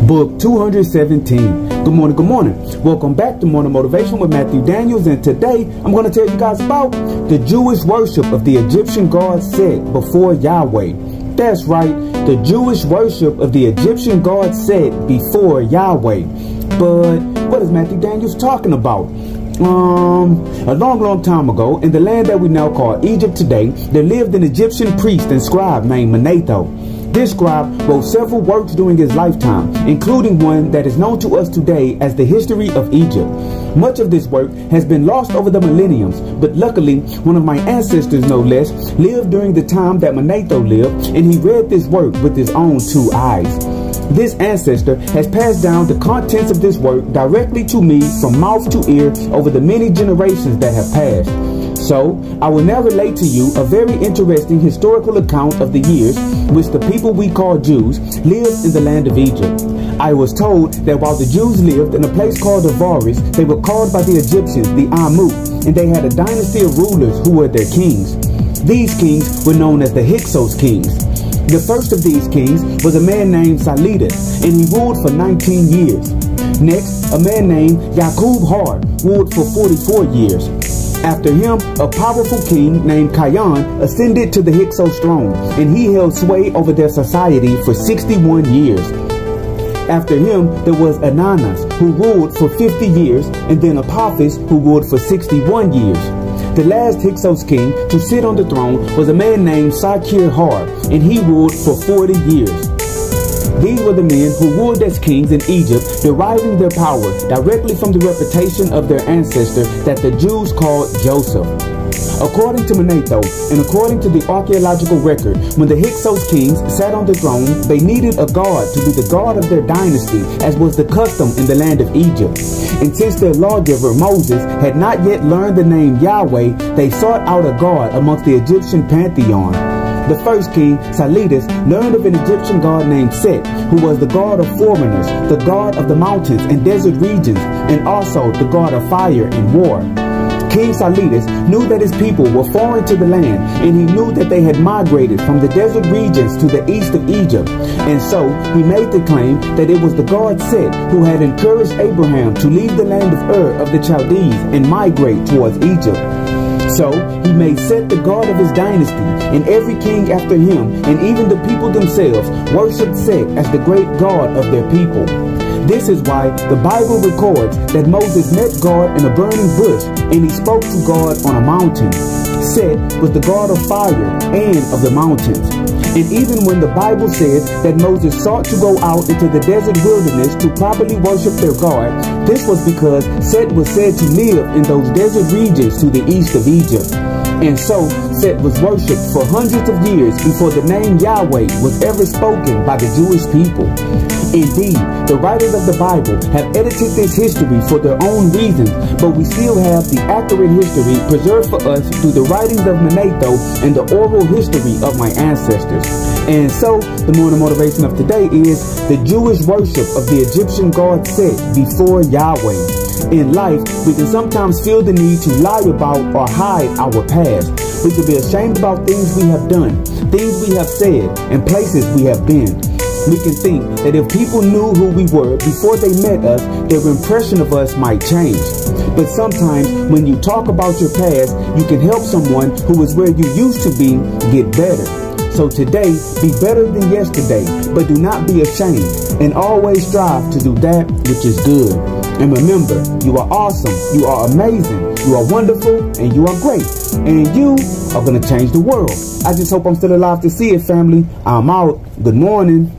Book 217. Good morning, good morning. Welcome back to Morning Motivation with Matthew Daniels, and today I'm going to tell you guys about the Jewish worship of the Egyptian god Set before Yahweh. That's right, the Jewish worship of the Egyptian god Set before Yahweh. But what is Matthew Daniels talking about? A long time ago, in the land that we now call Egypt today, there lived an Egyptian priest and scribe named Manetho. This scribe wrote several works during his lifetime, including one that is known to us today as the History of Egypt. Much of this work has been lost over the millenniums, but luckily, one of my ancestors, no less, lived during the time that Manetho lived, and he read this work with his own two eyes. This ancestor has passed down the contents of this work directly to me from mouth to ear over the many generations that have passed. So, I will now relate to you a very interesting historical account of the years which the people we call Jews lived in the land of Egypt. I was told that while the Jews lived in a place called Avaris, they were called by the Egyptians the Amu, and they had a dynasty of rulers who were their kings. These kings were known as the Hyksos kings. The first of these kings was a man named Salidas, and he ruled for 19 years. Next, a man named Yaqub Har ruled for 44 years. After him, a powerful king named Kion ascended to the Hyksos throne, and he held sway over their society for 61 years. After him, there was Ananas, who ruled for 50 years, and then Apophis, who ruled for 61 years. The last Hyksos king to sit on the throne was a man named Sakir Har, and he ruled for 40 years. These were the men who ruled as kings in Egypt, deriving their power directly from the reputation of their ancestor that the Jews called Joseph. According to Manetho, and according to the archaeological record, when the Hyksos kings sat on the throne, they needed a god to be the god of their dynasty, as was the custom in the land of Egypt. And since their lawgiver, Moses, had not yet learned the name Yahweh, they sought out a god amongst the Egyptian pantheon. The first king, Salidas, learned of an Egyptian god named Set, who was the god of foreigners, the god of the mountains and desert regions, and also the god of fire and war. King Salidas knew that his people were foreign to the land, and he knew that they had migrated from the desert regions to the east of Egypt. And so he made the claim that it was the god Set who had encouraged Abraham to leave the land of Ur of the Chaldees and migrate towards Egypt. So he made Set the god of his dynasty, and every king after him, and even the people themselves, worshipped Set as the great god of their people. This is why the Bible records that Moses met God in a burning bush, and he spoke to God on a mountain. Set was the god of fire and of the mountains. And even when the Bible says that Moses sought to go out into the desert wilderness to properly worship their God, this was because Set was said to live in those desert regions to the east of Egypt. And so Set was worshipped for hundreds of years before the name Yahweh was ever spoken by the Jewish people. Indeed, the writers of the Bible have edited this history for their own reasons, but we still have the accurate history preserved for us through the writings of Manetho and the oral history of my ancestors. And so, the morning motivation of today is the Jewish worship of the Egyptian god Set before Yahweh. In life, we can sometimes feel the need to lie about or hide our past. We can be ashamed about things we have done, things we have said, and places we have been. We can think that if people knew who we were before they met us, their impression of us might change. But sometimes when you talk about your past, you can help someone who is where you used to be get better. So today, be better than yesterday, but do not be ashamed, and always strive to do that which is good. And remember, you are awesome, you are amazing, you are wonderful, and you are great. And you are going to change the world. I just hope I'm still alive to see it, family. I'm out. Good morning.